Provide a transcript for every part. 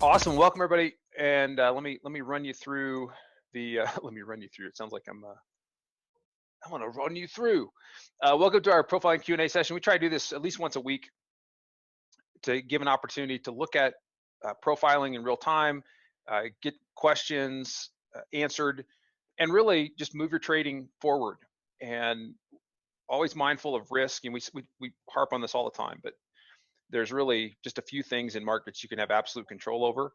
Awesome. Welcome everybody. And let me run you through the let me run you through. It sounds like I want to run you through. Welcome to our profiling Q&A session. We try to do this at least once a week to give an opportunity to look at profiling in real time, get questions answered, and really just move your trading forward. And always mindful of risk. And we harp on this all the time, but there's really just a few things in markets you can have absolute control over.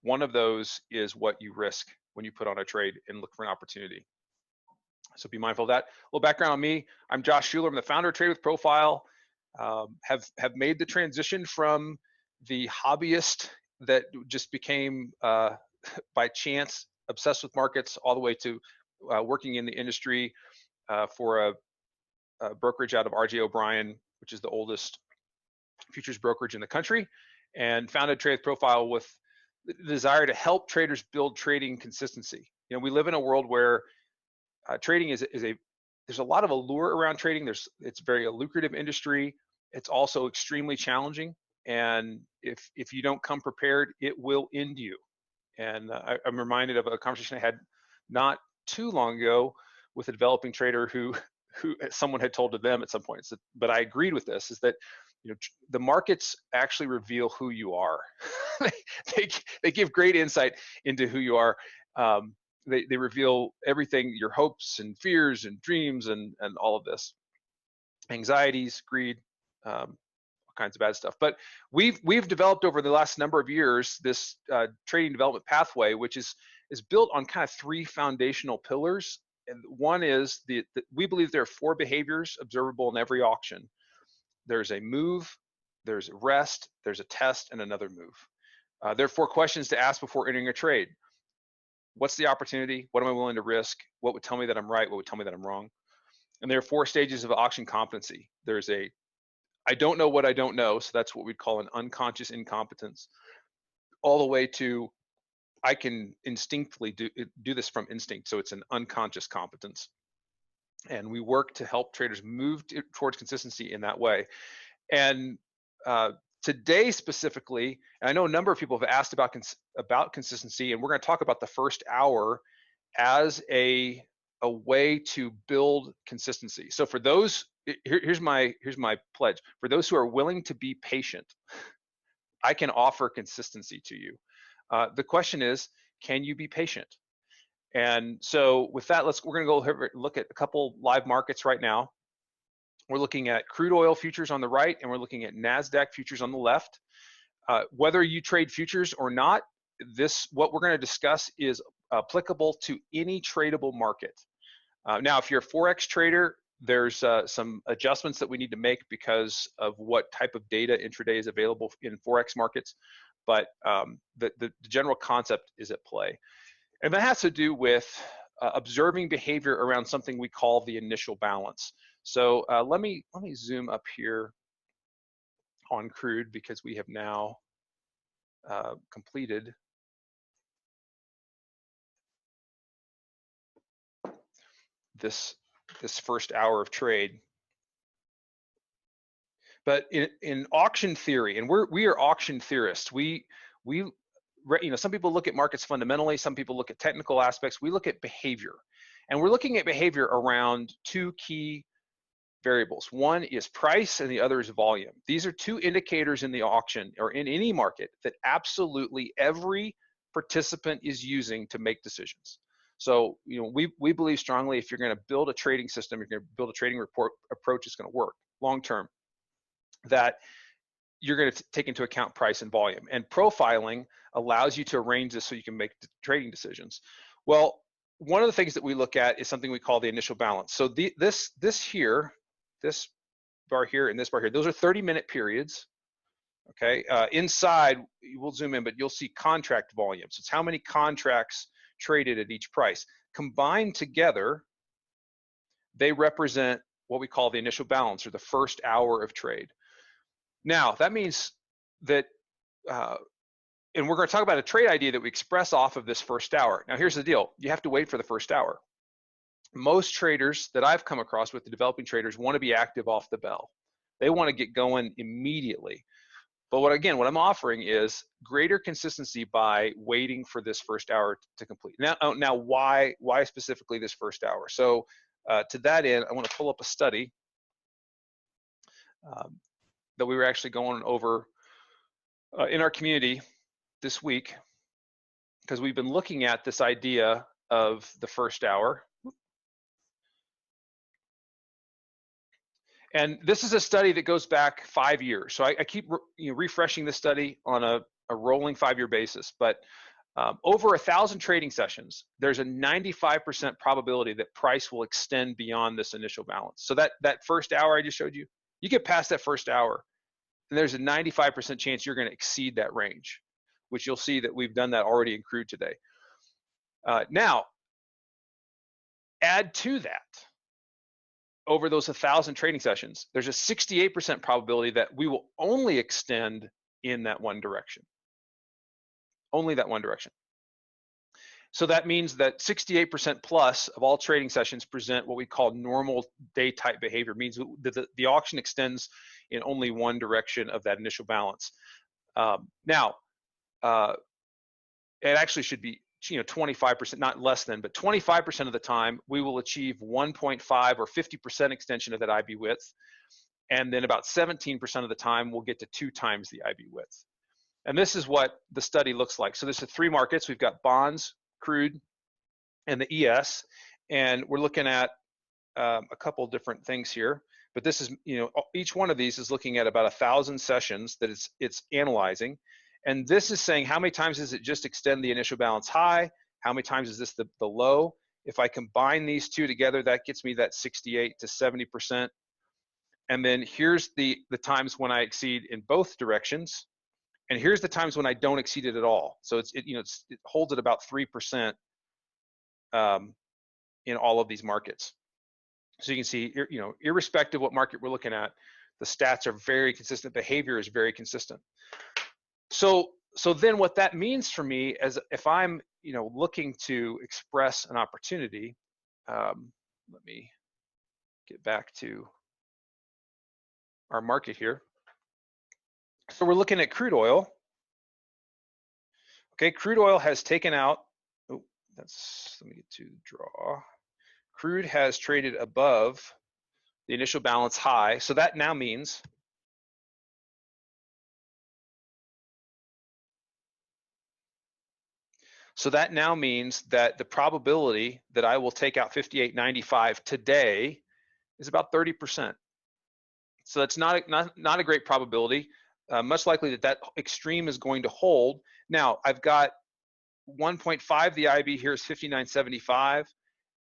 One of those is what you risk when you put on a trade and look for an opportunity. So be mindful of that. A little background on me: I'm Josh Schuler. I'm the founder of Trade with Profile. Have made the transition from the hobbyist that just became by chance obsessed with markets, all the way to working in the industry for a brokerage out of RJ O'Brien, which is the oldest futures brokerage in the country, and founded Trade with Profile with the desire to help traders build trading consistency. You know, we live in a world where trading is a there's a lot of allure around trading. It's very a lucrative industry. It's also extremely challenging, and if you don't come prepared, it will end you. And I'm reminded of a conversation I had not too long ago with a developing trader who someone had told to them at some point. But I agreed with this: is that the markets actually reveal who you are. they give great insight into who you are. They reveal everything, your hopes and fears and dreams and all of this, anxieties, greed, all kinds of bad stuff. But we've developed over the last number of years this trading development pathway, which is built on kind of three foundational pillars. And one is we believe there are four behaviors observable in every auction. There's a move, there's a rest, there's a test, and another move. There are four questions to ask before entering a trade. What's the opportunity? What am I willing to risk? What would tell me that I'm right? What would tell me that I'm wrong? And there are four stages of auction competency. There's I don't know what I don't know, so that's what we'd call an unconscious incompetence, all the way to I can instinctively do this from instinct, so it's an unconscious competence. And we work to help traders move towards consistency in that way. And today specifically, and I know a number of people have asked about consistency, and we're going to talk about the first hour as a way to build consistency. So for those, here's my pledge: for those who are willing to be patient, I can offer consistency to you. The question is, can you be patient? And so with that, we're going to go look at a couple live markets right now. We're looking at crude oil futures on the right, and we're looking at NASDAQ futures on the left. Whether you trade futures or not, what we're going to discuss is applicable to any tradable market. Now, if you're a Forex trader, there's some adjustments that we need to make because of what type of data intraday is available in Forex markets, but the general concept is at play. And that has to do with observing behavior around something we call the initial balance. So let me zoom up here on crude, because we have now completed this first hour of trade. But in auction theory, and we are auction theorists. Some people look at markets fundamentally, some people look at technical aspects. We look at behavior, and we're looking at behavior around two key variables. One is price and the other is volume. These are two indicators in the auction or in any market that absolutely every participant is using to make decisions. So we believe strongly, if you're going to build a trading system, you're going to build a trading report approach, it's going to work long term, that you're going to take into account price and volume. And profiling allows you to arrange this so you can make trading decisions. Well, one of the things that we look at is something we call the initial balance. So this bar here and this bar here, those are 30-minute periods. Okay, inside, we'll zoom in, but you'll see contract volume. So it's how many contracts traded at each price. Combined together, they represent what we call the initial balance, or the first hour of trade. Now, that means that, and we're going to talk about a trade idea that we express off of this first hour. Now, here's the deal. You have to wait for the first hour. Most traders that I've come across with, the developing traders, want to be active off the bell. They want to get going immediately. But what I'm offering is greater consistency by waiting for this first hour to complete. Now, why specifically this first hour? So to that end, I want to pull up a study that we were actually going over in our community this week, because we've been looking at this idea of the first hour. And this is a study that goes back 5 years. So I keep refreshing this study on a rolling 5-year basis. But over 1,000 trading sessions, there's a 95% probability that price will extend beyond this initial balance. So that first hour I just showed you, you get past that first hour, and there's a 95% chance you're going to exceed that range, which you'll see that we've done that already in crude today. Now, add to that, over those 1,000 trading sessions, there's a 68% probability that we will only extend in that one direction. Only that one direction. So that means that 68% plus of all trading sessions present what we call normal day type behavior, means that the auction extends in only one direction of that initial balance. Now, it actually should be 25%, not less than, but 25% of the time we will achieve 1.5 or 50% extension of that IB width, and then about 17% of the time we'll get to 2 times the IB width. And this is what the study looks like. So there's the 3 markets. We've got bonds, crude, and the ES, and we're looking at a couple different things here. But this is, each one of these is looking at about 1,000 sessions that it's analyzing. And this is saying how many times does it just extend the initial balance high? How many times is this the low? If I combine these two together, that gets me that 68 to 70%. And then here's the times when I exceed in both directions. And here's the times when I don't exceed it at all. So it holds at about 3% in all of these markets. So you can see, irrespective of what market we're looking at, the stats are very consistent. Behavior is very consistent. So then what that means for me is if I'm looking to express an opportunity, let me get back to our market here. So we're looking at crude oil. Okay, crude oil has taken out, let me get to draw. Crude has traded above the initial balance high. So that now means that the probability that I will take out 58.95 today is about 30%. So that's not a great probability. Much likely that extreme is going to hold. Now I've got 1.5. The IB here is 59.75,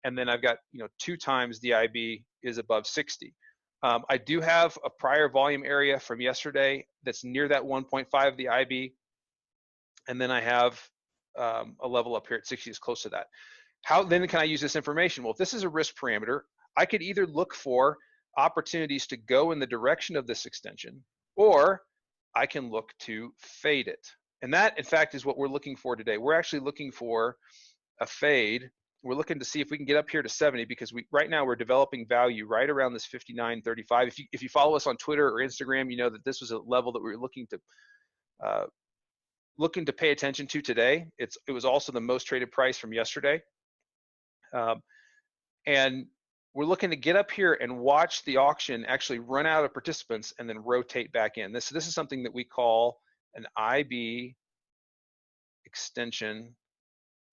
and then I've got 2 times the IB is above 60. I do have a prior volume area from yesterday that's near that 1.5 of the IB, and then I have a level up here at 60 is close to that. How then can I use this information? Well, if this is a risk parameter, I could either look for opportunities to go in the direction of this extension, or I can look to fade it. And that, in fact, is what we're looking for today. We're actually looking for a fade. We're looking to see if we can get up here to 70, because right now we're developing value right around this 59.35. If you follow us on Twitter or Instagram, you know that this was a level that we were looking to pay attention to today. It was also the most traded price from yesterday. And we're looking to get up here and watch the auction actually run out of participants and then rotate back in. This is something that we call an IB extension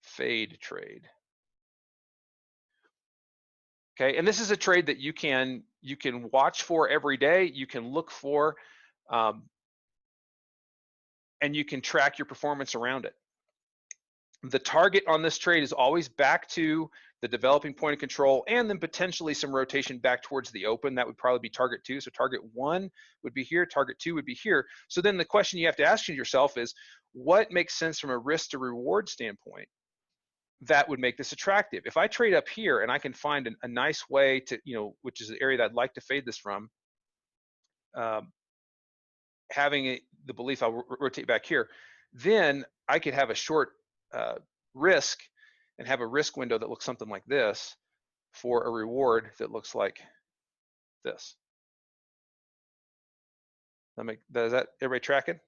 fade trade. Okay, and this is a trade that you can watch for every day. You can look for, and you can track your performance around it. The target on this trade is always back to the developing point of control, and then potentially some rotation back towards the open. That would probably be target 2. So target 1 would be here, target 2 would be here. So then the question you have to ask yourself is, what makes sense from a risk to reward standpoint that would make this attractive? If I trade up here and I can find a nice way to, which is the area that I'd like to fade this from, having the belief I'll rotate back here, then I could have a short risk and have a risk window that looks something like this for a reward that looks like this. Is that everybody tracking?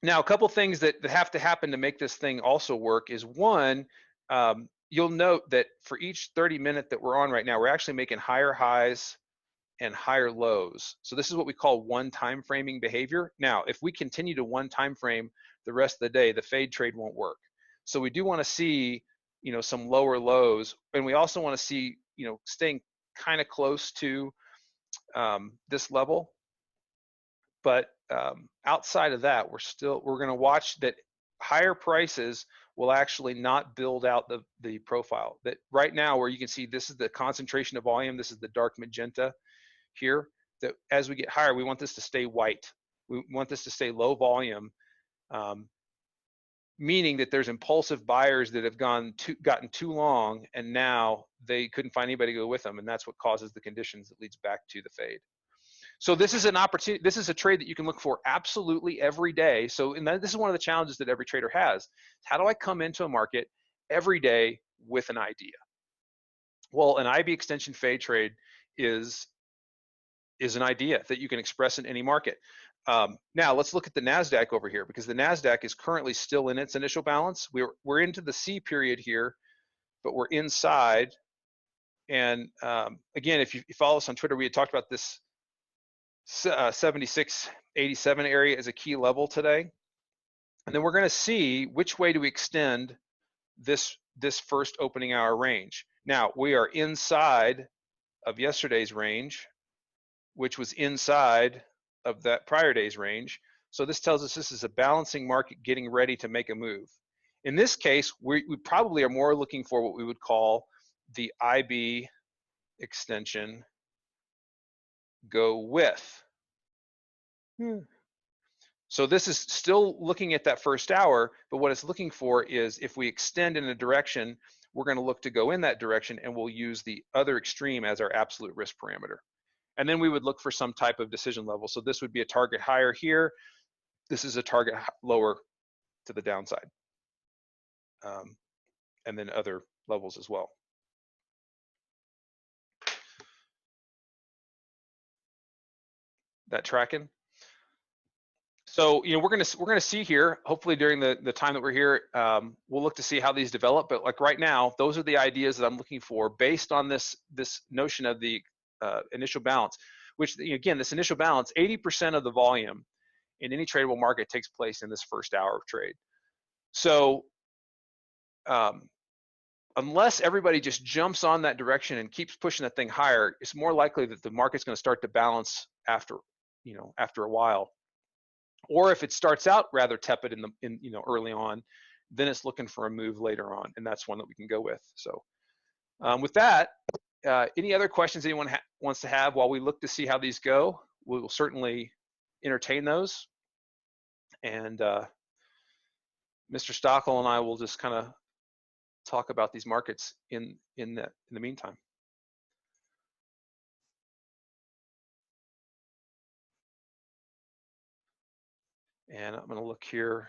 Now, a couple things that have to happen to make this thing also work is one, you'll note that for each 30-minute that we're on right now, we're actually making higher highs and higher lows. So this is what we call one time framing behavior. Now, if we continue to one time frame the rest of the day, the fade trade won't work. So we do want to see, some lower lows, and we also want to see, staying kind of close to this level. But outside of that, we're going to watch that higher prices will actually not build out the profile. That right now, where you can see this is the concentration of volume, this is the dark magenta here, that as we get higher, we want this to stay white. We want this to stay low volume, meaning that there's impulsive buyers that have gotten too long, and now they couldn't find anybody to go with them, and that's what causes the conditions that leads back to the fade. So this is an opportunity. This is a trade that you can look for absolutely every day. So this is one of the challenges that every trader has. How do I come into a market every day with an idea? Well, an IB extension fade trade is an idea that you can express in any market. Now let's look at the NASDAQ over here, because the NASDAQ is currently still in its initial balance. We're into the C period here, but we're inside. And again, if you follow us on Twitter, we had talked about this 76.87 area as a key level today. And then we're going to see which way do we extend this first opening hour range. Now, we are inside of yesterday's range, which was inside of that prior day's range. So this tells us this is a balancing market getting ready to make a move. In this case, we probably are more looking for what we would call the IB extension go with. So this is still looking at that first hour, but what it's looking for is if we extend in a direction, we're going to look to go in that direction, and we'll use the other extreme as our absolute risk parameter. And then we would look for some type of decision level. So this would be a target higher here. This is a target lower to the downside. And then other levels as well. That tracking? So we're gonna see here. Hopefully during the time that we're here, we'll look to see how these develop. But like right now, those are the ideas that I'm looking for based on this notion of the initial balance. Which again, this initial balance, 80% of the volume in any tradable market takes place in this first hour of trade. So unless everybody just jumps on that direction and keeps pushing that thing higher, it's more likely that the market's going to start to balance after a while. Or if it starts out rather tepid early on, then it's looking for a move later on, and that's one that we can go with. So with that, any other questions anyone wants to have while we look to see how these go? We will certainly entertain those. And Mr. Stockel and I will just kind of talk about these markets in the meantime. And I'm going to look here.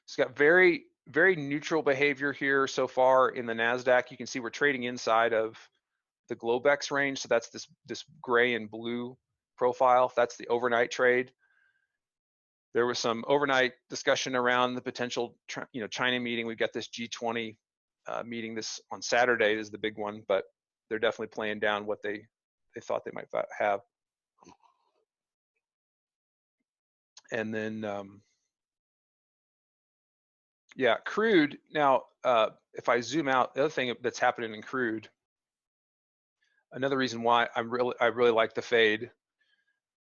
It's got very, very neutral behavior here so far in the NASDAQ. You can see we're trading inside of the Globex range. So that's this gray and blue profile. That's the overnight trade. There was some overnight discussion around the potential China meeting. We've got this G20 meeting this on Saturday is the big one, but they're definitely playing down what they thought they might have. And then yeah, crude. Now, if I zoom out, the other thing that's happening in crude, another reason why I really like the fade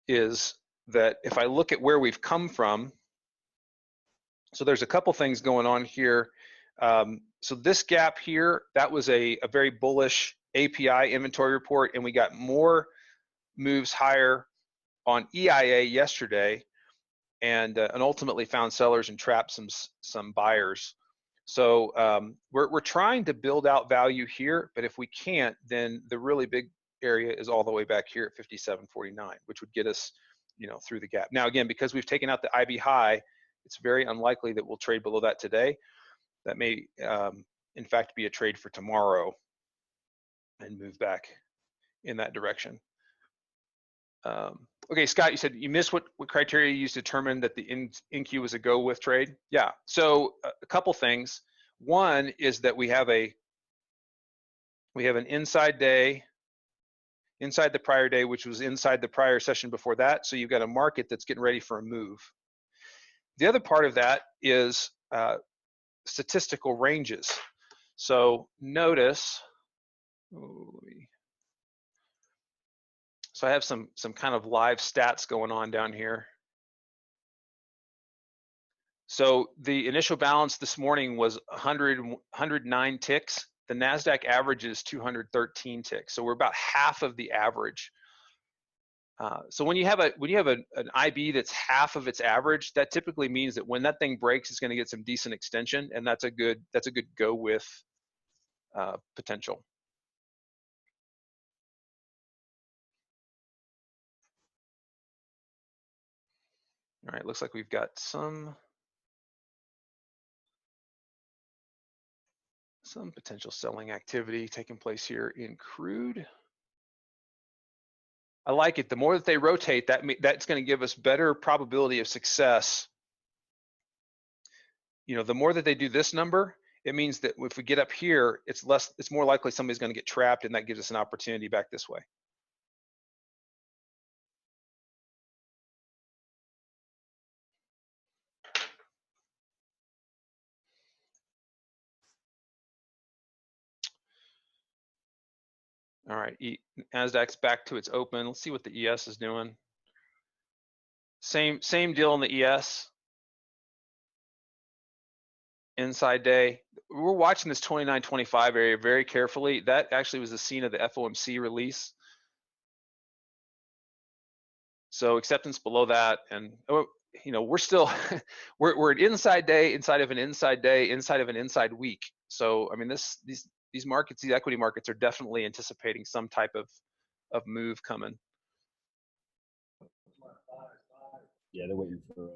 is that if I look at where we've come from, so there's a couple things going on here. So this gap here, that was a very bullish API inventory report, and we got more moves higher on EIA yesterday, and ultimately found sellers and trapped some buyers. So we're trying to build out value here, but if we can't, then the really big area is all the way back here at 57.49, which would get us through the gap. Now again, because we've taken out the IB high, it's very unlikely that we'll trade below that today. That may in fact be a trade for tomorrow. and move back in that direction. Okay, Scott, you said you missed what criteria you used to determine that the NQ was a go with trade. Yeah, so a couple things. One is that we have an inside day, inside the prior day, which was inside the prior session before that. So you've got a market that's getting ready for a move. The other part of that is statistical ranges. So notice, so I have some kind of live stats going on down here. So the initial balance this morning was 109 ticks. The NASDAQ average is 213 ticks. So we're about half of the average. So when you have an IB that's half of its average, that typically means that when that thing breaks, it's going to get some decent extension, and that's a good go with potential. All right, looks like we've got some potential selling activity taking place here in crude. I like it. The more that they rotate, that's going to give us better probability of success. You know, the more that they do this number, it means that if we get up here, it's more likely somebody's going to get trapped, and that gives us an opportunity back this way. All right, NASDAQ's back to its open. Let's see what the ES is doing. Same deal in the ES. Inside day. We're watching this 29.25 area very carefully. That actually was the scene of the FOMC release. So acceptance below that, and you know, we're still we're an inside day inside of an inside day inside of an inside week. So I mean, these markets, these equity markets, are definitely anticipating some type of move coming. Yeah, they're waiting for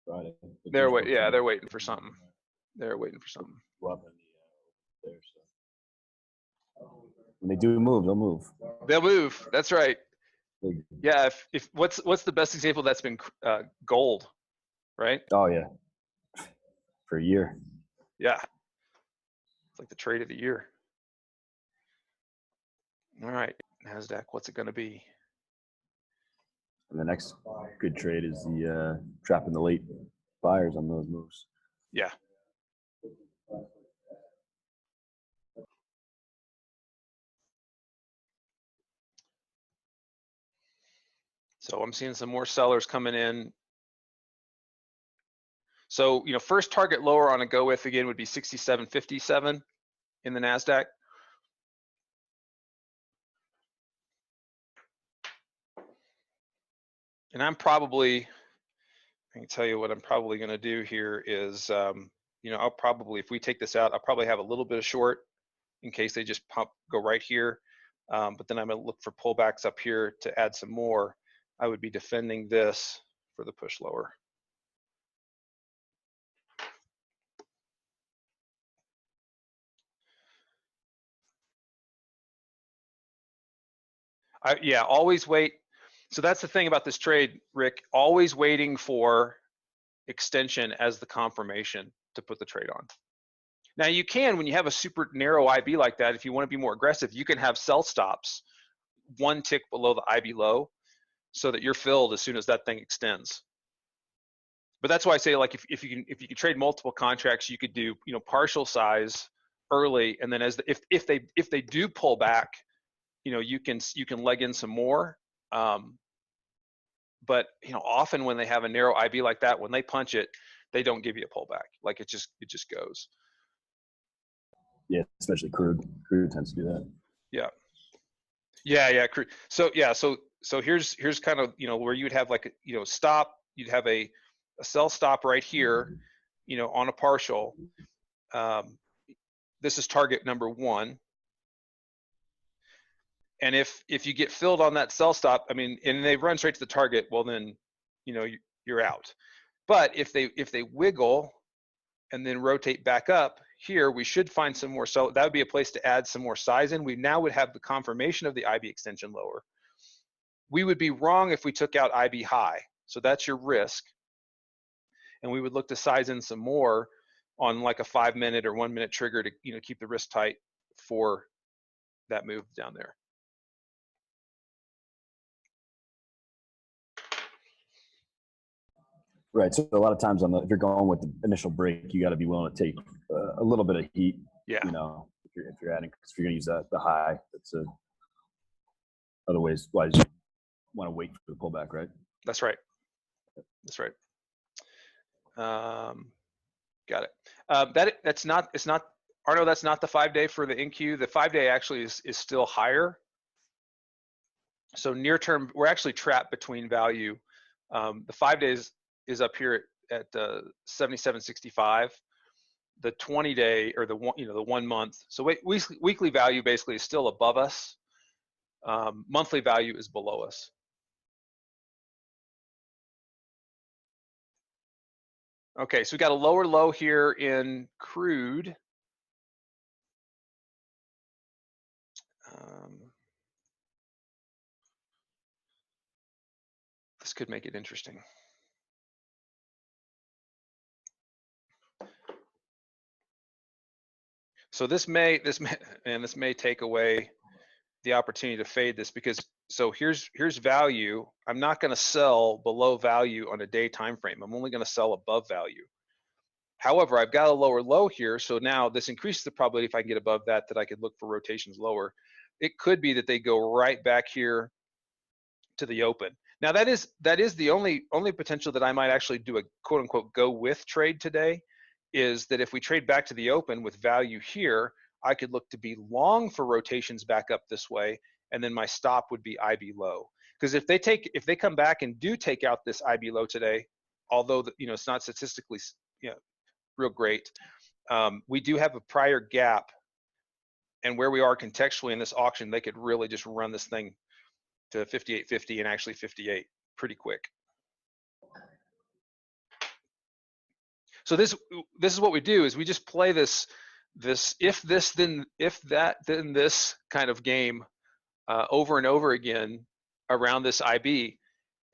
Friday. They're waiting for something. They're waiting for something. There, so. When they do move, they'll move. They'll move. That's right. Yeah. If what's the best example that's been gold, right? Oh yeah. For a year. Yeah. It's like the trade of the year. All right, NASDAQ, what's it going to be? And the next good trade is the trapping the late buyers on those moves. Yeah. So I'm seeing some more sellers coming in. So, you know, first target lower on a go with again would be 67.57 in the NASDAQ. And I can tell you what I'm probably going to do here is, you know, I'll probably, if we take this out, I'll probably have a little bit of short in case they just go right here. But then I'm going to look for pullbacks up here to add some more. I would be defending this for the push lower. Yeah, always wait. So that's the thing about this trade, Rick, always waiting for extension as the confirmation to put the trade on. Now you can, when you have a super narrow IB like that, if you want to be more aggressive, you can have sell stops one tick below the IB low so that you're filled as soon as that thing extends. But that's why I say, like, if you can trade multiple contracts, you could do, you know, partial size early, and then if they do pull back, you know, you can leg in some more. But you know, often when they have a narrow IB like that, when they punch it, they don't give you a pullback. Like it just goes. Yeah, especially crude. Crude tends to do that. Yeah, crude. So yeah, so here's kind of, you know, where you'd have like a, you know, stop. You'd have a sell stop right here, you know, on a partial. This is target number 1. And if you get filled on that sell stop, I mean, and they run straight to the target, well then, you know, you're out. But if they wiggle and then rotate back up here, we should find some more. So that would be a place to add some more size in. We now would have the confirmation of the IB extension lower. We would be wrong if we took out IB high. So that's your risk. And we would look to size in some more on like a 5-minute or 1-minute trigger to keep the risk tight for that move down there. Right. So a lot of times if you're going with the initial break, you got to be willing to take a little bit of heat. Yeah. If you're adding, because if you're going to use the high, that's otherwise you want to wait for the pullback, right? That's right. That's right. Got it. It's not Arno. That's not the 5-day for the NQ. The 5-day actually is still higher. So near term, we're actually trapped between value. The 5 days is up here at 77.65. The 20-day or the 1 month. So weekly value basically is still above us. Monthly value is below us. Okay, so we got a lower low here in crude. This could make it interesting. So this may take away the opportunity to fade this, because so here's value. I'm not going to sell below value on a day time frame. I'm only going to sell above value. However, I've got a lower low here, so now this increases the probability if I can get above that I could look for rotations lower. It could be that they go right back here to the open. Now that is the only potential that I might actually do a quote unquote go with trade today, is that if we trade back to the open with value here, I could look to be long for rotations back up this way, and then my stop would be IB low. Because if they come back and do take out this IB low today, although it's not statistically real great, we do have a prior gap, and where we are contextually in this auction, they could really just run this thing to 58.50 and actually 58 pretty quick. So this is what we do, is we just play this if this then if that then this kind of game over and over again around this IB,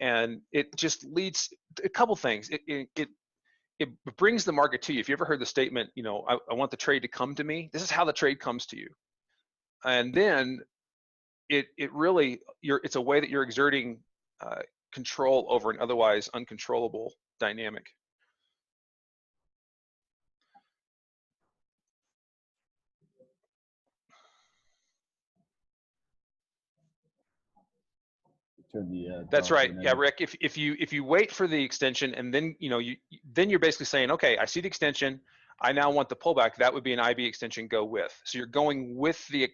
and it just leads a couple things. It brings the market to you. If you ever heard the statement, I want the trade to come to me, this is how the trade comes to you. And then it really, it's a way that you're exerting control over an otherwise uncontrollable dynamic. That's right. Yeah, Rick. If you wait for the extension, and then then you're basically saying, okay, I see the extension, I now want the pullback. That would be an IB extension go with. So you're going with the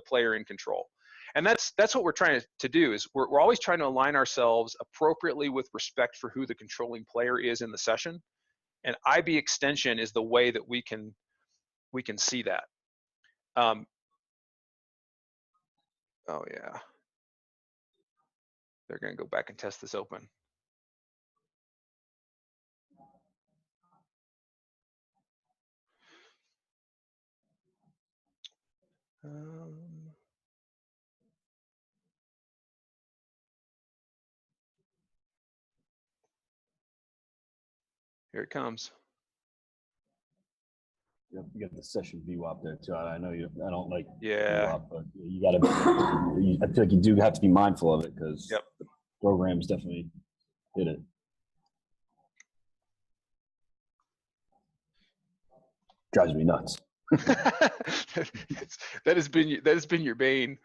player in control, and that's what we're trying to do. Is we're always trying to align ourselves appropriately with respect for who the controlling player is in the session, and IB extension is the way that we can see that. Oh yeah. They're going to go back and test this open. Here it comes. Yep, you got the session VWAP there too. I know I don't like VWAP, but you got to. I feel like you do have to be mindful of it, because the programs definitely hit it. Drives me nuts. that has been your bane.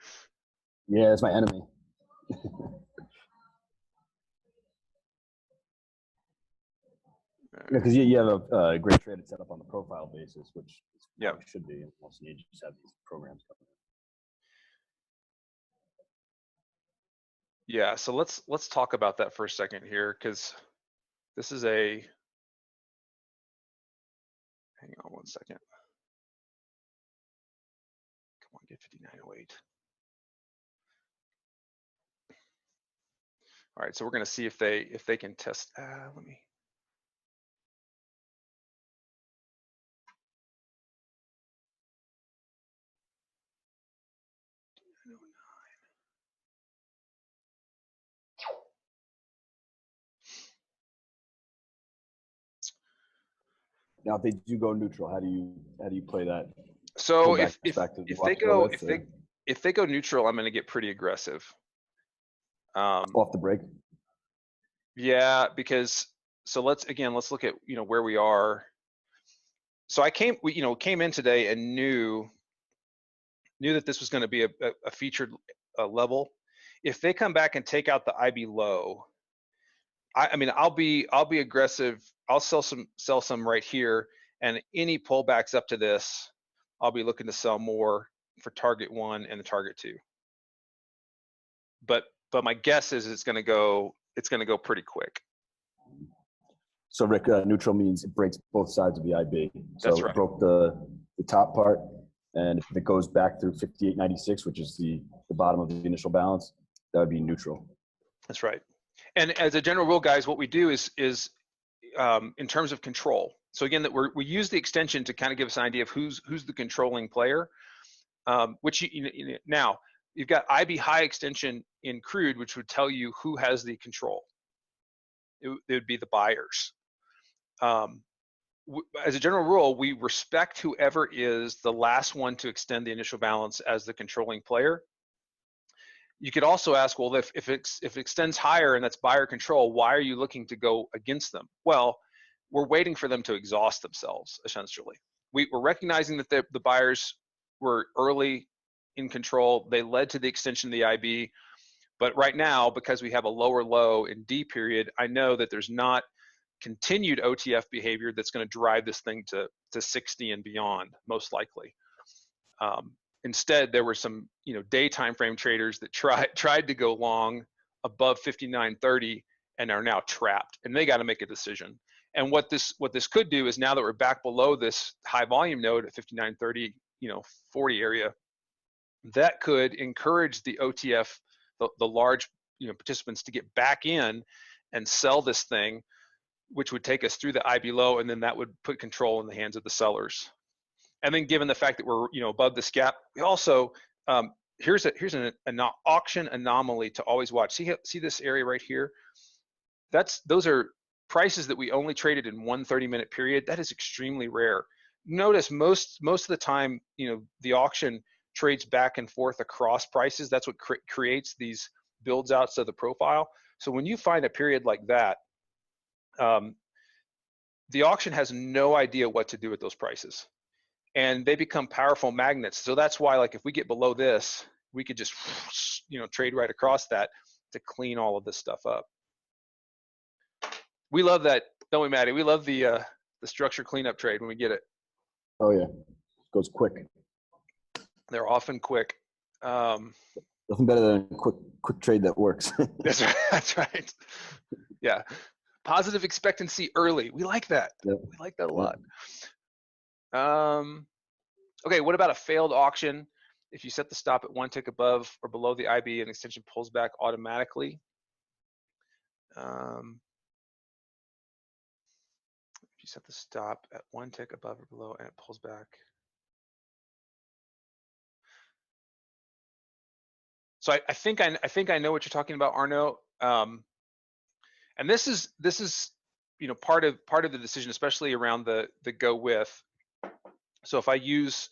Yeah, it's my enemy. Because you have a great trade set up on the profile basis, which should be. Also, you just have these programs coming in. Yeah, so let's talk about that for a second here, because this is a. Hang on one second. Come on, get 59.08. All right, so we're going to see if they can test. Let me. Now, if they do go neutral, how do you play that? So Pullback if they go neutral, I'm going to get pretty aggressive. Off the break. Yeah, because let's look at where we are. So I came in today and knew that this was going to be a featured level. If they come back and take out the IB low, I mean I'll be aggressive. I'll sell some right here, and any pullbacks up to this, I'll be looking to sell more for target 1 and the target 2. But my guess is it's going to go pretty quick. So Rick, neutral means it breaks both sides of the IB. So That's right. It broke the top part, and if it goes back through 58.96, which is the bottom of the initial balance, that would be neutral. That's right. And as a general rule, guys, what we do is in terms of control. So again, that we use the extension to kind of give us an idea of who's the controlling player. Which now you've got IB high extension in crude, which would tell you who has the control. It would be the buyers. As a general rule, we respect whoever is the last one to extend the initial balance as the controlling player. You could also ask, well, if it extends higher and that's buyer control, why are you looking to go against them? Well, we're waiting for them to exhaust themselves, essentially. We're recognizing that the buyers were early in control. They led to the extension of the IB. But right now, because we have a lower low in D period, I know that there's not continued OTF behavior that's going to drive this thing to 60 and beyond, most likely. Instead, there were some day time frame traders that tried to go long above 59.30 and are now trapped, and they got to make a decision. And what this could do is, now that we're back below this high volume node at 59.30, 40 area, that could encourage the OTF, the large participants, to get back in and sell this thing, which would take us through the IB low, and then that would put control in the hands of the sellers. And then, given the fact that we're above this gap, we also here's an auction anomaly to always watch. See this area right here? Those are prices that we only traded in one 30-minute period. That is extremely rare. Notice most of the time, the auction trades back and forth across prices. That's what creates these builds outs of the profile. So when you find a period like that, the auction has no idea what to do with those prices, and they become powerful magnets. So that's why, like, if we get below this, we could just trade right across that to clean all of this stuff up. We love that, don't we, Maddie? We love the structure cleanup trade when we get it. Oh yeah, goes quick. They're often quick. Nothing better than a quick trade that works. That's right. That's right. Yeah. Positive expectancy early. We like that. Yep. We like that a lot. Okay, what about a failed auction? If you set the stop at one tick above or below the IB, an extension pulls back automatically. If you set the stop at one tick above or below and it pulls back. So I think I know what you're talking about, Arno. And this is part of the decision, especially around the go with. So if I use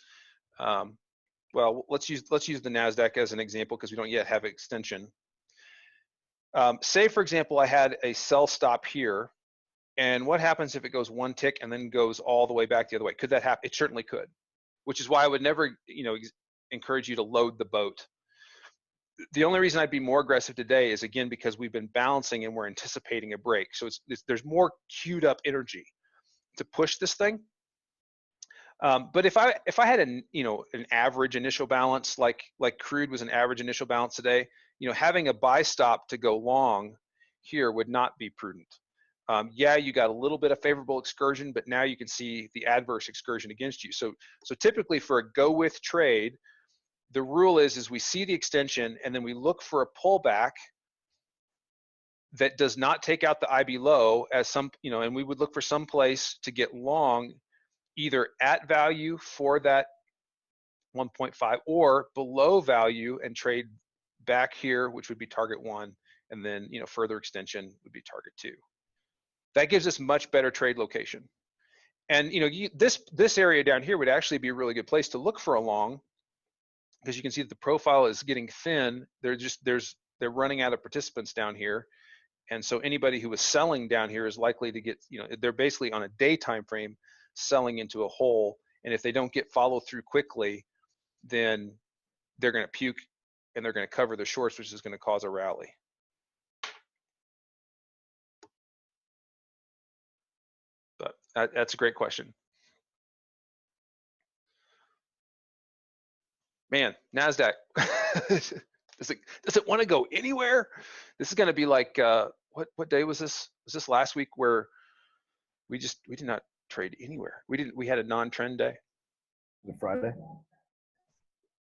well, let's use the NASDAQ as an example, because we don't yet have an extension. Say, for example, I had a sell stop here, and what happens if it goes one tick and then goes all the way back the other way? Could that happen? It certainly could, which is why I would never encourage you to load the boat. The only reason I'd be more aggressive today is, again, because we've been balancing and we're anticipating a break. So there's more queued up energy to push this thing. But if I had an average initial balance, like crude was an average initial balance today, having a buy stop to go long here would not be prudent. Yeah, you got a little bit of favorable excursion, but now you can see the adverse excursion against you. So typically for a go with trade, the rule is we see the extension and then we look for a pullback that does not take out the IB low as some, and we would look for some place to get long, either at value for that 1.5, or below value and trade back here, which would be target 1, and then further extension would be target 2. That gives us much better trade location. And this area down here would actually be a really good place to look for a long, because you can see that the profile is getting thin. They're running out of participants down here, and so anybody who is selling down here is likely to get, they're basically on a day time frame selling into a hole, and if they don't get follow through quickly, then they're going to puke and they're going to cover the shorts, which is going to cause a rally. But that's a great question. Man, NASDAQ, does it want to go anywhere? This is going to be like, what day was this? Was this last week where we did not trade anywhere? We had a non-trend day. The Friday?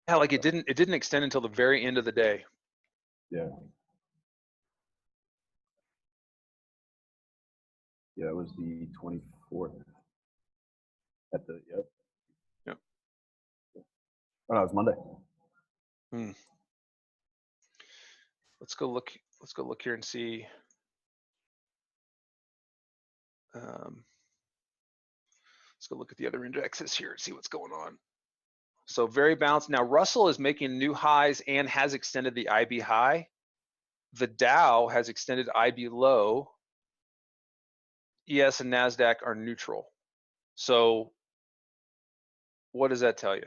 Yeah, like it didn't extend until the very end of the day. Yeah. Yeah, it was the 24th. At the Yep. Oh, no, it was Monday. Let's go look here and see. Let's go look at the other indexes here and see what's going on. So very balanced. Now Russell is making new highs and has extended the IB high. The Dow has extended IB low. ES and NASDAQ are neutral. So what does that tell you?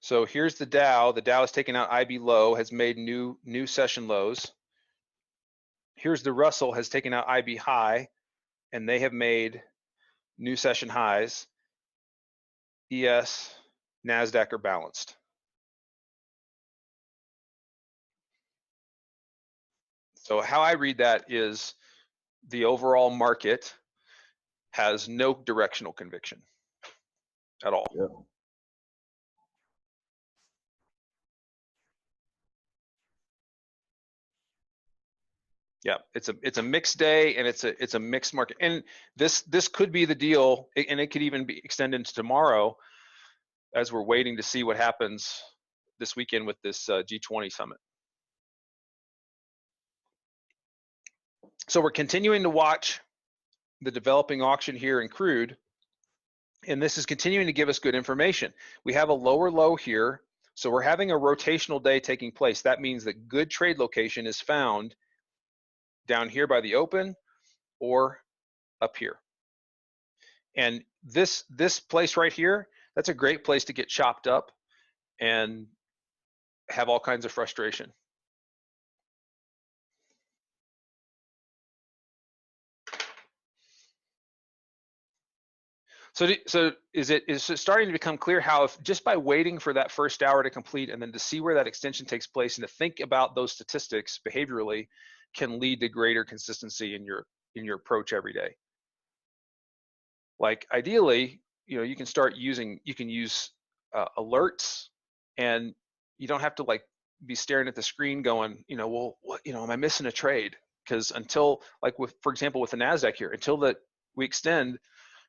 So here's the Dow. The Dow has taken out IB low, has made new session lows. Here's the Russell, has taken out IB high, and they have made new session highs. ES, NASDAQ are balanced. So how I read that is the overall market has no directional conviction at all. Yep. Yeah, it's a mixed day, and it's a mixed market, and this could be the deal, and it could even be extended into tomorrow, as we're waiting to see what happens this weekend with this G20 summit. So we're continuing to watch the developing auction here in crude, and this is continuing to give us good information. We have a lower low here, so we're having a rotational day taking place. That means that good trade location is found down here by the open or up here. And this place right here, that's a great place to get chopped up and have all kinds of frustration. So is it starting to become clear how, if just by waiting for that first hour to complete and then to see where that extension takes place and to think about those statistics behaviorally can lead to greater consistency in your approach every day? Like ideally, you can use alerts, and you don't have to like be staring at the screen going, well, what, am I missing a trade? Because until, like for example, with the NASDAQ here, until that we extend,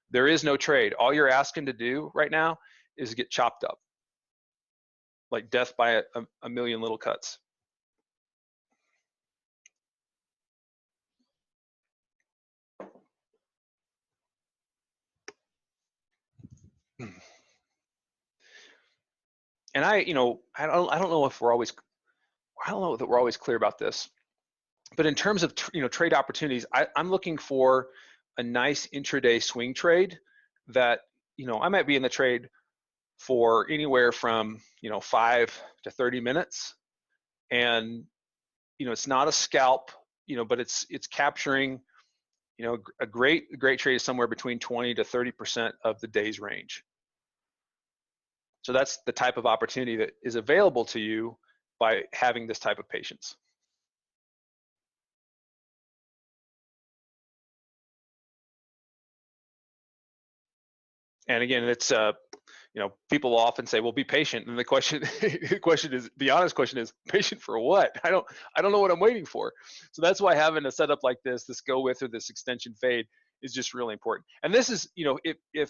there is no trade. All you're asking to do right now is get chopped up, like death by a million little cuts. And I don't know if we're always, I don't know that we're always clear about this, but in terms of trade opportunities, I'm looking for a nice intraday swing trade that I might be in the trade for anywhere from 5 to 30 minutes, and it's not a scalp, but it's capturing a great trade is somewhere between 20 to 30% of the day's range. So that's the type of opportunity that is available to you by having this type of patience. And again, it's people will often say, well, be patient. And the question, the honest question is, patient for what? I don't know what I'm waiting for. So that's why having a setup like this go with or this extension fade is just really important. And this is, if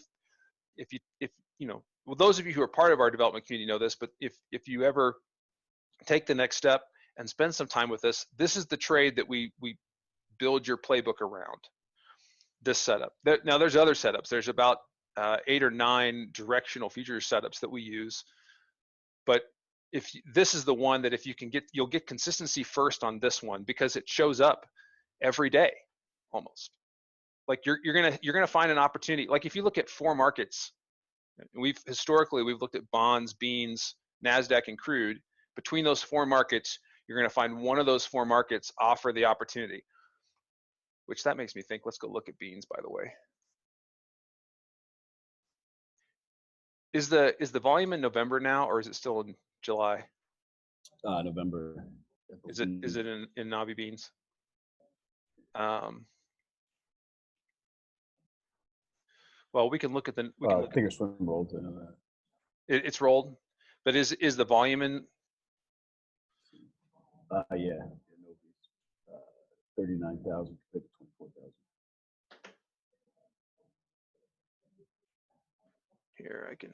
well, those of you who are part of our development community know this, but if you ever take the next step and spend some time with us, this is the trade that we build your playbook around. This setup. Now there's other setups. There's about 8 or 9 directional future setups that we use, but if this is the one that if you can get, you'll get consistency first on this one because it shows up every day almost. Like you're gonna find an opportunity. Like if you look at 4 markets, we've looked at bonds, beans, NASDAQ, and crude. Between those 4 markets, you're gonna find one of those 4 markets offer the opportunity. Which that makes me think, let's go look at beans, by the way. Is the volume in November now, or is it still in July? November. Is it in Navi beans? Well, we can look at the. I think it's rolled. I know that. It's rolled, but is the volume in? Yeah. 39,000 compared to 24,000. Here, I can.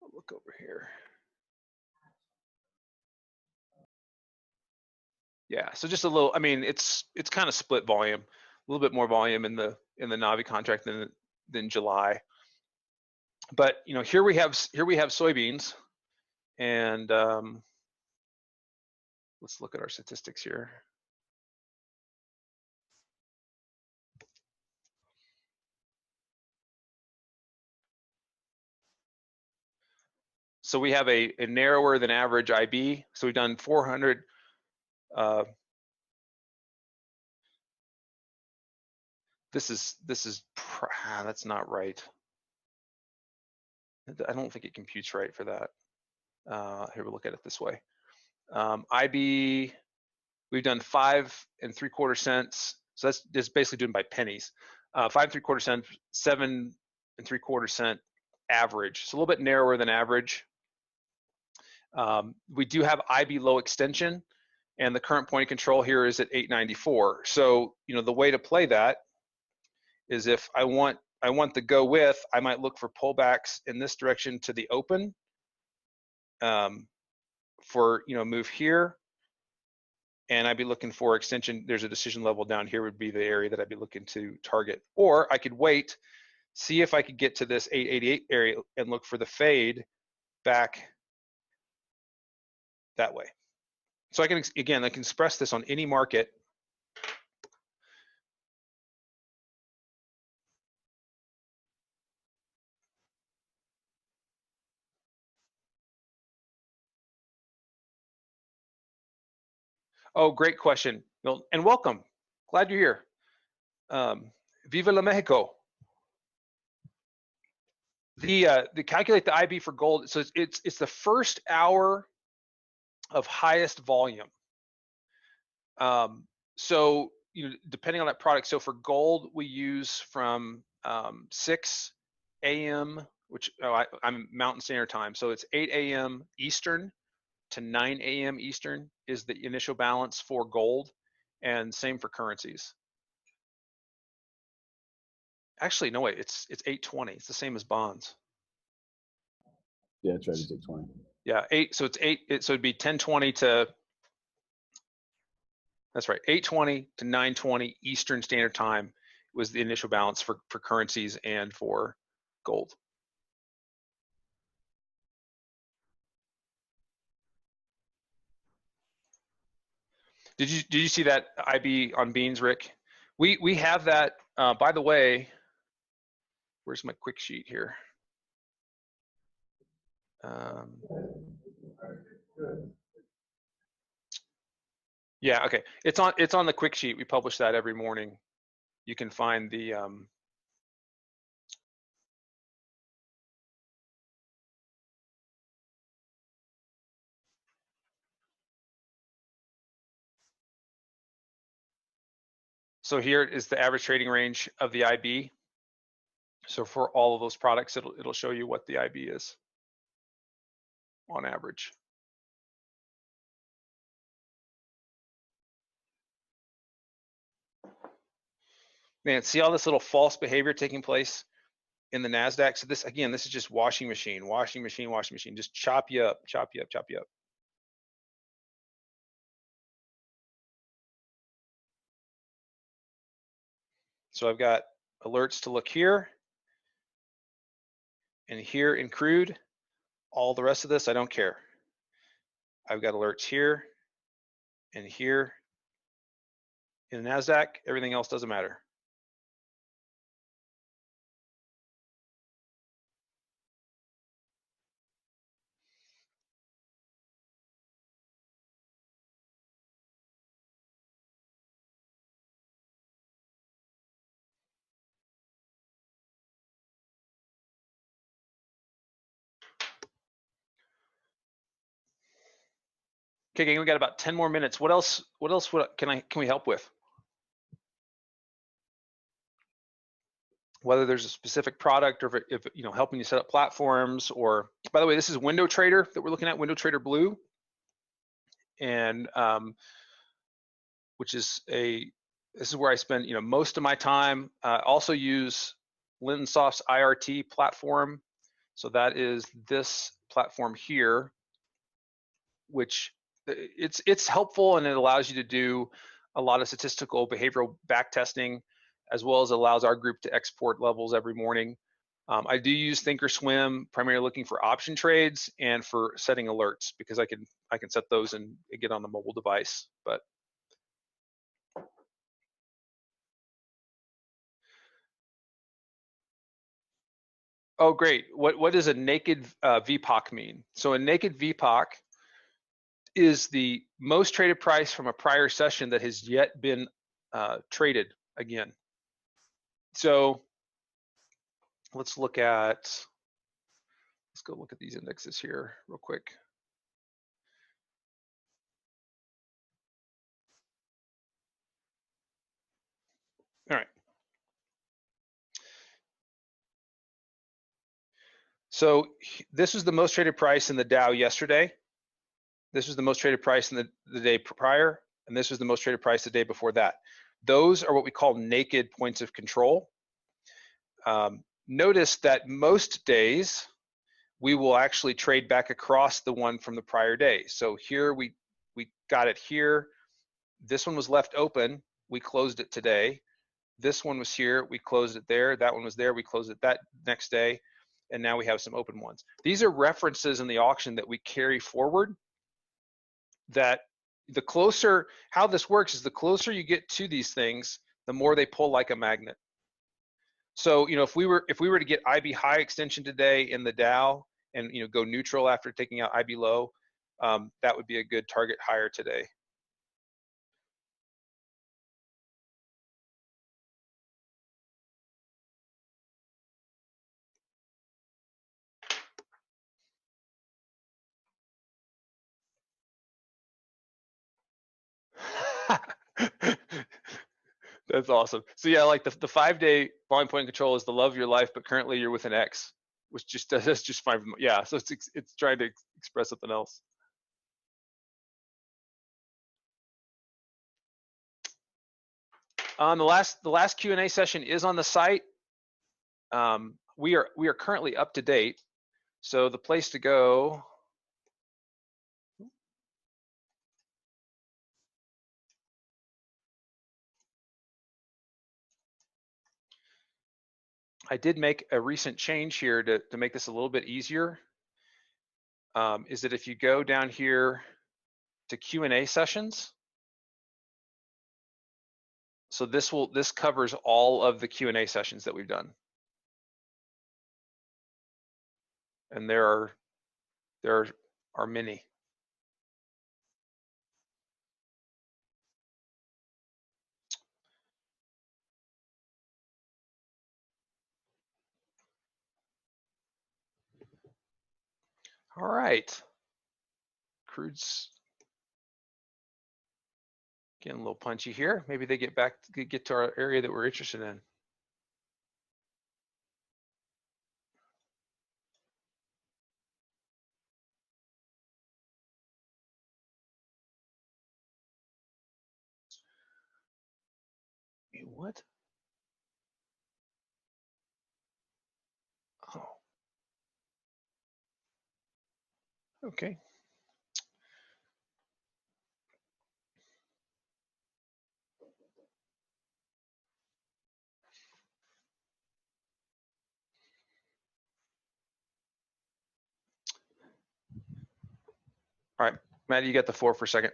I'll look over here. Yeah, so just a little. I mean, it's kind of split volume. A little bit more volume in the Navi contract than July. But here we have soybeans, and let's look at our statistics here. So we have a narrower than average IB. So we've done 400. That's not right. I don't think it computes right for that. Here, we'll look at it this way. IB, we've done 5 3/4 cents. So that's just basically doing by pennies. 5 3/4 cents, 7 3/4 cent average. So a little bit narrower than average. We do have IB low extension, and the current point of control here is at 894. So the way to play that is if I want the go with, I might look for pullbacks in this direction to the open for move here, and I'd be looking for extension. There's a decision level down here would be the area that I'd be looking to target, or I could wait, see if I could get to this 888 area and look for the fade back that way. So I can express this on any market. Oh, great question, Milton, and welcome. Glad you're here. Viva la Mexico. The calculate the IB for gold. So it's the first hour of highest volume. So depending on that product. So for gold, we use from 6 a.m. which I'm Mountain Standard Time. So it's 8 a.m. Eastern to 9 a.m. Eastern is the initial balance for gold, and same for currencies. Actually, no, wait, it's 8:20. It's the same as bonds. Yeah, it's right. It's 8:20. Yeah, 8. So it's 8. So it'd be 10:20 to. That's right, 8:20 to 9:20 Eastern Standard Time was the initial balance for currencies and for gold. Did you see that IB on beans, Rick? We have that. By the way, where's my quick sheet here? Yeah, okay. It's on the quick sheet. We publish that every morning. You can find the So here is the average trading range of the IB. So for all of those products, it'll show you what the IB is on average. Man, see all this little false behavior taking place in the NASDAQ? So this, again, this is just washing machine, just chop you up. So I've got alerts to look here and here in crude. All the rest of this, I don't care. I've got alerts here and here in the NASDAQ. Everything else doesn't matter. Okay, gang, we got about 10 more minutes. What else can we help with? Whether there's a specific product or if you know, helping you set up platforms, or, by the way, this is Window Trader that we're looking at, Window Trader Blue, and this is where I spend, you know, most of my time. Also use Lintonsoft's IRT platform. So that is this platform here, which it's helpful, and it allows you to do a lot of statistical behavioral back testing, as well as allows our group to export levels every morning. I do use Thinkorswim primarily looking for option trades and for setting alerts, because I can set those and get on the mobile device. But oh, great. What does a naked VPOC mean? So a naked VPOC is the most traded price from a prior session that has yet been traded again. So let's go look at these indexes here real quick. All right. So this was the most traded price in the Dow yesterday. This was the most traded price in the day prior, and this was the most traded price the day before that. Those are what we call naked points of control. Notice that most days we will actually trade back across the one from the prior day. So here we got it here. This one was left open. We closed it today. This one was here. We closed it there. That one was there. We closed it that next day. And now we have some open ones. These are references in the auction that we carry forward, that the closer, how this works is the closer you get to these things, the more they pull like a magnet. So, you know, if we were to get IB high extension today in the Dow and, you know, go neutral after taking out IB low, that would be a good target higher today. That's awesome. So yeah, like the 5-day volume point control is the love of your life, but currently you're with an X, which just that's just fine. Yeah, so it's trying to express something else. The last Q&A session is on the site. We are currently up to date, so the place to go. I did make a recent change here to make this a little bit easier. Is that if you go down here to Q&A sessions, so this covers all of the Q&A sessions that we've done, and there are many. All right, crude's Getting a little punchy here. Maybe they get to our area that we're interested in. What? Oh. Okay. All right, Maddie, you got the floor for a second.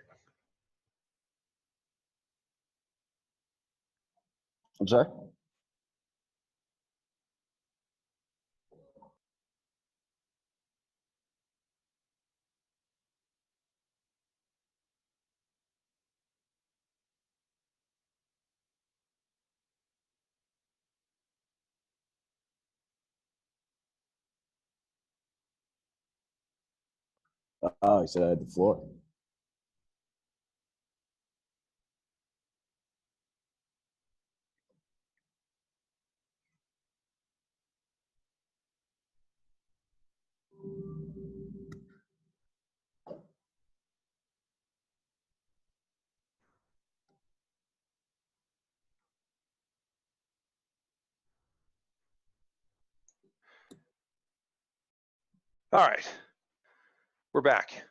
I'm sorry? Oh, he said I had the floor. All right, we're back.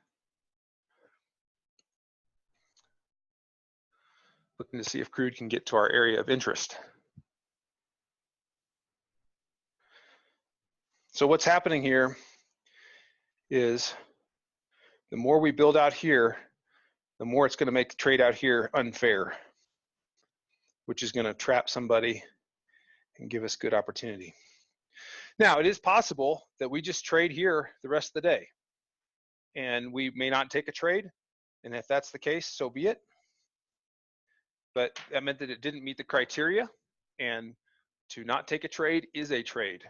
Looking to see if crude can get to our area of interest. So what's happening here is the more we build out here, the more it's going to make the trade out here unfair, which is going to trap somebody and give us good opportunity. Now, it is possible that we just trade here the rest of the day, and we may not take a trade, and if that's the case, so be it. But that meant that it didn't meet the criteria, and to not take a trade is a trade.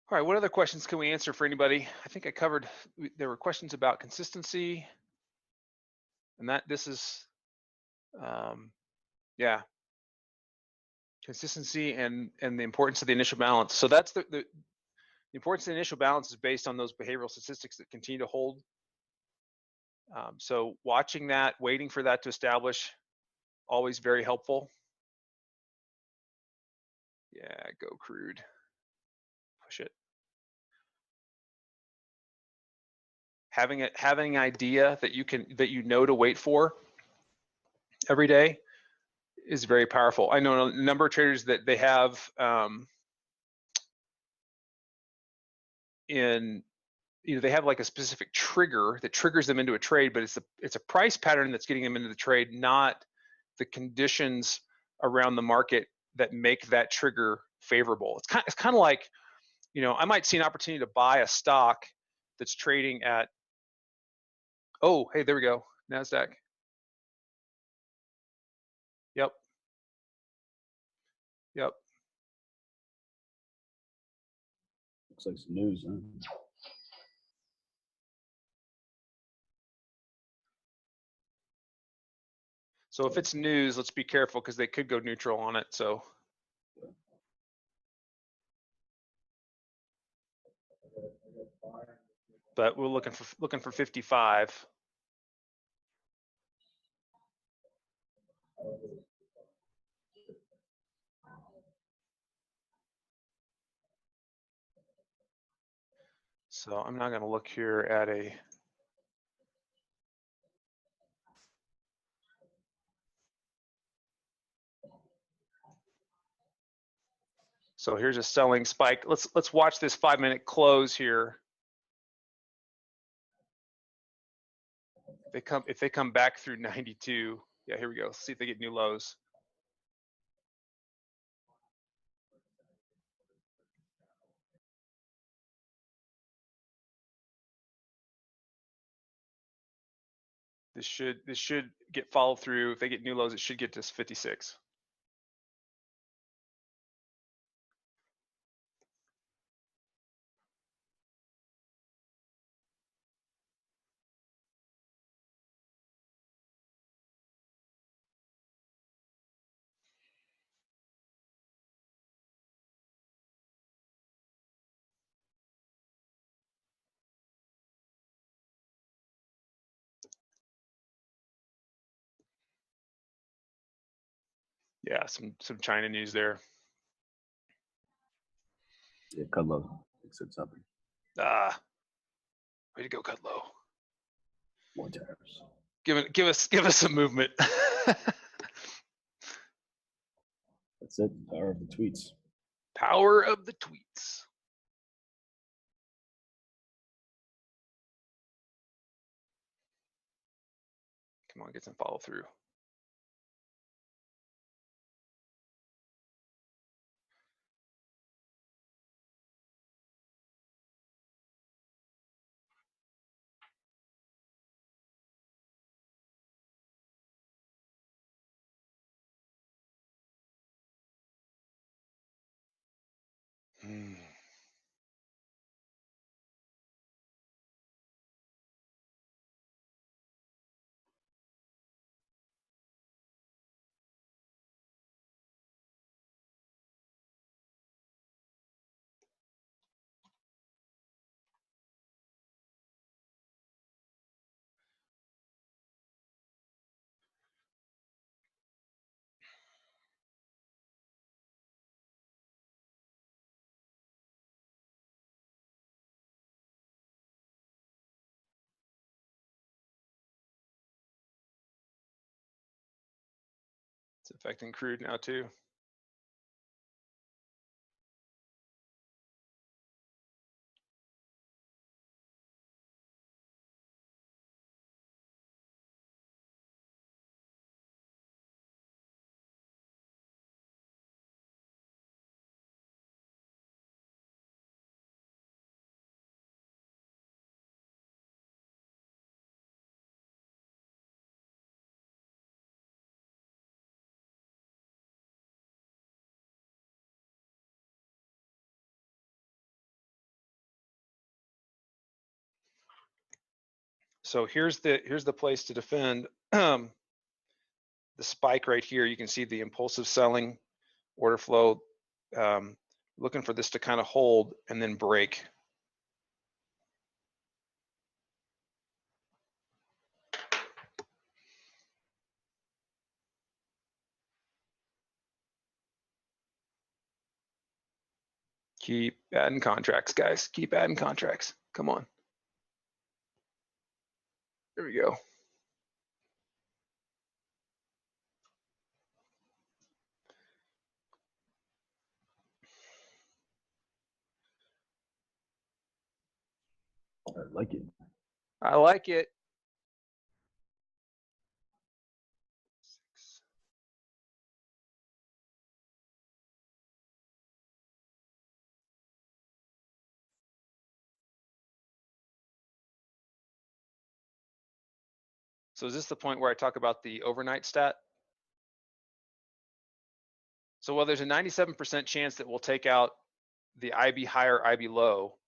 All right, what other questions can we answer for anybody? I think I covered, there were questions about consistency, and that this is, yeah, consistency and the importance of the initial balance. So that's the importance of the initial balance is based on those behavioral statistics that continue to hold. So watching that, waiting for that to establish, always very helpful. Yeah, go crude, push it. Having an idea that you know to wait for every day is very powerful. I know a number of traders that they have they have like a specific trigger that triggers them into a trade, but it's a price pattern that's getting them into the trade, not the conditions around the market that make that trigger favorable. It's kind of like, I might see an opportunity to buy a stock that's trading at, oh, hey, there we go, NASDAQ. Yep. Looks like some news, huh? So if it's news, let's be careful because they could go neutral on it. So. But we're looking for 55. So I'm not going to look here at a. So here's a selling spike. Let's watch this 5-minute close here. If they come back through 92, Yeah, here we go. Let's see if they get new lows. This should get followed through. If they get new lows, it should get to 56. Yeah, some China news there. Yeah, Kudlow said something. Way to go, Kudlow. More tariffs. Give us some movement. That's it. Power of the tweets. Power of the tweets. Come on, get some follow through. It's affecting crude now too. So here's the place to defend. The spike right here, you can see the impulsive selling order flow, looking for this to kind of hold and then break. Keep adding contracts, guys. Keep adding contracts. Come on. There we go. I like it. I like it. So is this the point where I talk about the overnight stat? So while there's a 97% chance that we'll take out the IB high or IB low,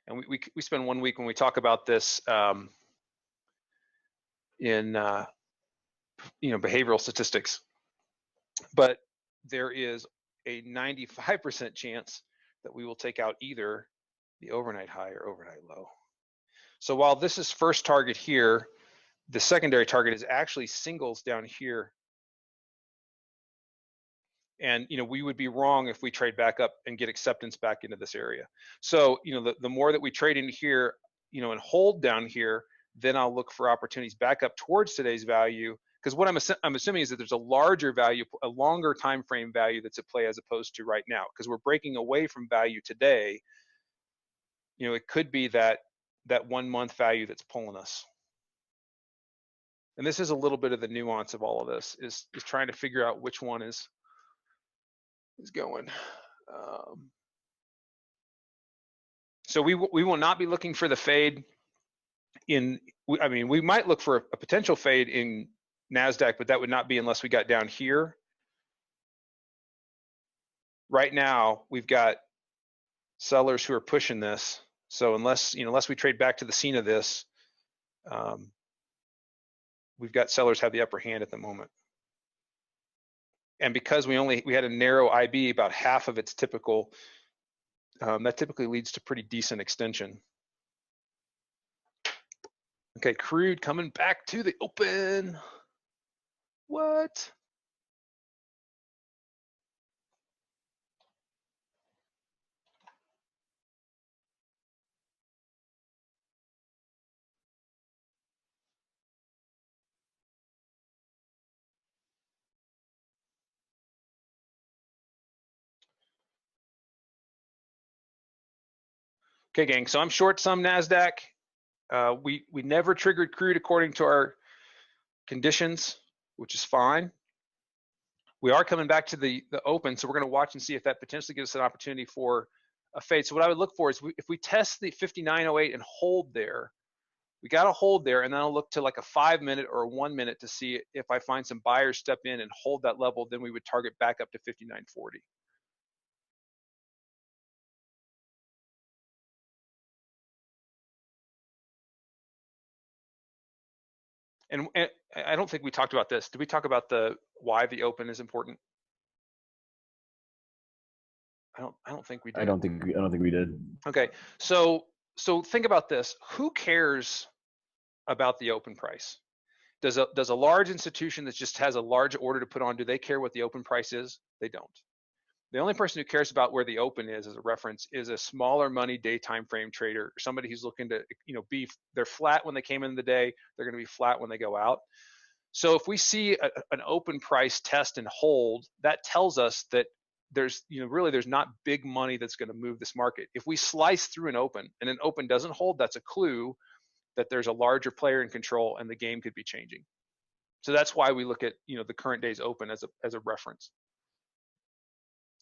and we spend 1 week when we talk about this in behavioral statistics, but there is a 95% chance that we will take out either the overnight high or overnight low. So while this is first target here, the secondary target is actually singles down here. And we would be wrong if we trade back up and get acceptance back into this area. So the more that we trade in here, and hold down here, then I'll look for opportunities back up towards today's value. Because what I'm assuming is that there's a larger value, a longer time frame value that's at play as opposed to right now. Because we're breaking away from value today. It could be that 1 month value that's pulling us. And this is a little bit of the nuance of all of this, is trying to figure out which one is going. So we will not be looking for the fade in, I mean, we might look for a potential fade in NASDAQ, but that would not be unless we got down here. Right now, we've got sellers who are pushing this. So unless we trade back to the scene of this, we've got sellers have the upper hand at the moment. And because we had a narrow IB, about half of its typical, that typically leads to pretty decent extension. Okay, crude coming back to the open. What? Okay, gang, so I'm short some NASDAQ. We never triggered crude according to our conditions, which is fine. We are coming back to the open, so we're going to watch and see if that potentially gives us an opportunity for a fade. So what I would look for is if we test the 59.08 and hold there, we got to hold there, and then I'll look to like a 5-minute or a 1-minute to see if I find some buyers step in and hold that level. Then we would target back up to 59.40. And I don't think we talked about this. Did we talk about why the open is important? I don't think we did. I don't think we did. Okay, so think about this. Who cares about the open price? Does a large institution that just has a large order to put on, do they care what the open price is? They don't. The only person who cares about where the open is as a reference is a smaller money day time frame trader, somebody who's looking to, they're flat when they came in the day, they're going to be flat when they go out. So if we see an open price test and hold, that tells us that there's not big money that's going to move this market. If we slice through an open and an open doesn't hold, that's a clue that there's a larger player in control and the game could be changing. So that's why we look at the current day's open as a reference.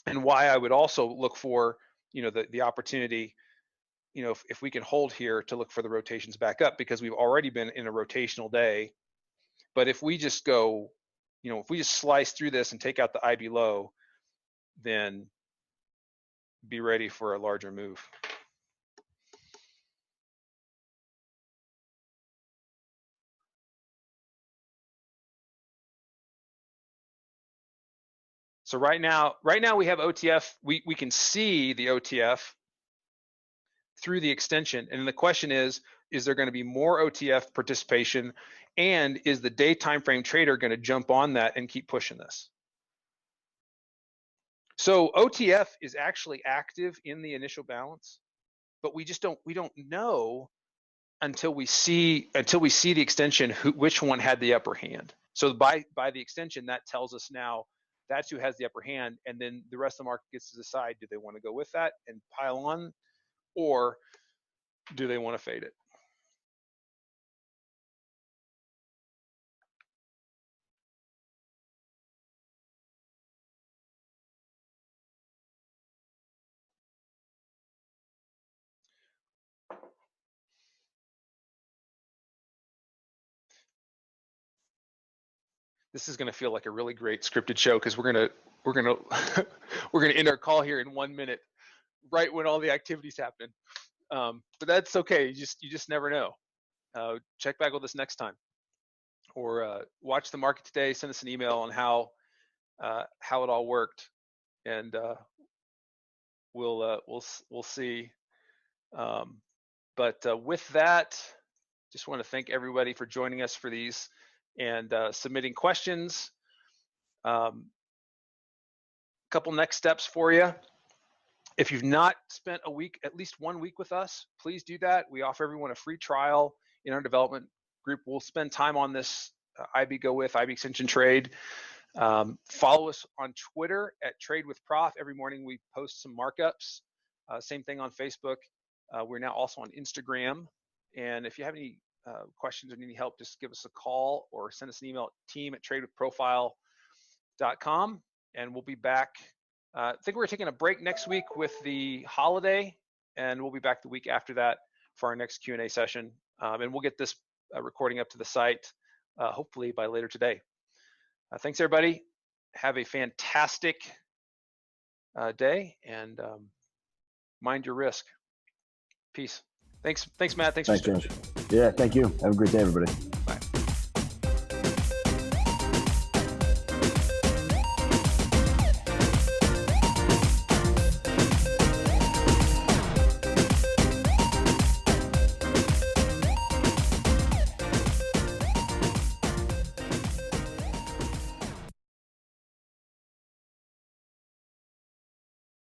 And why I would also look for the opportunity, if we can hold here, to look for the rotations back up, because we've already been in a rotational day. But if we just go, if we just slice through this and take out the IB low, then be ready for a larger move. So right now we have OTF. We can see the OTF through the extension, and the question is there going to be more OTF participation, and is the day time frame trader going to jump on that and keep pushing this? So OTF is actually active in the initial balance, but we don't know until we see the extension which one had the upper hand. So by the extension, that tells us now that's who has the upper hand, and then the rest of the market gets to decide, do they want to go with that and pile on, or do they want to fade it? This is going to feel like a really great scripted show, because we're gonna end our call here in 1 minute, right when all the activities happen. But that's okay. You just never know. Check back with us next time, or watch the market today. Send us an email on how it all worked, and we'll see. But with that, just want to thank everybody for joining us for these and submitting questions. Couple next steps for you. If you've not spent at least 1 week with us, please do that. We offer everyone a free trial in our development group. We'll spend time on this IB Go With, IB Extension Trade. Follow us on Twitter at Trade with Prof. Every morning we post some markups. Same thing on Facebook. We're now also on Instagram. And if you have any questions or need any help, just give us a call or send us an email at team@tradewithprofile.com, and we'll be back. I think we're taking a break next week with the holiday, and we'll be back the week after that for our next Q&A session. And we'll get this recording up to the site hopefully by later today. Thanks, everybody. Have a fantastic day, and mind your risk. Peace. Thanks, Matt. Thanks, Josh. Yeah, thank you. Have a great day, everybody.